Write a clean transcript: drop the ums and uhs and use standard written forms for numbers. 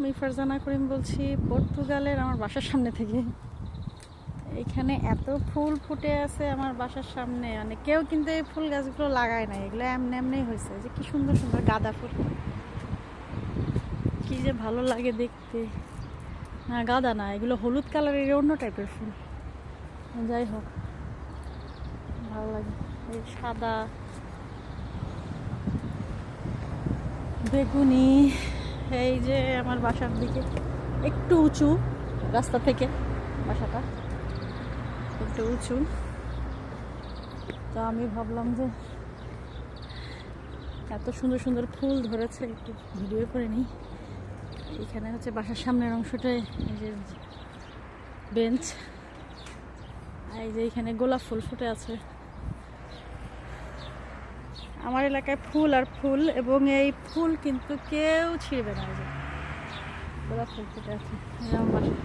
আমি ফারজানা করিম বলছি পর্তুগালের আমার বাসার সামনে থেকে। এখানে এত ফুল ফুটে আছে আমার বাসার সামনে, মানে কেউ কিন্তু এই ফুল গাছগুলো লাগায় না, এগুলো এমনি এমনি হয়েছে। যে কি সুন্দর সুন্দর গাঁদা ফুল, কি যে ভালো লাগে দেখতে। না গাঁদা না, এগুলো হলুদ কালারের অন্য টাইপের ফুল। যাই হোক ভালো লাগে। এই সাদা, বেগুনি। এই যে আমার বাসার দিকে একটু উঁচু, রাস্তা থেকে বাসাটা একটু উঁচু, তো আমি ভাবলাম যে এত সুন্দর সুন্দর ফুল ধরেছে একটু ভিডিও করে নিই। এখানে হচ্ছে বাসার সামনের অংশটায় এই যে বেঞ্চ, এই যে এখানে গোলাপ ফুল ফুটে আছে। আমার এলাকায় ফুল আর ফুল, এবং এই ফুল কিন্তু কেউ ছিঁড়বে না। এই যে গোলাপ ফুল ফুটে আছে আমার বাসায়।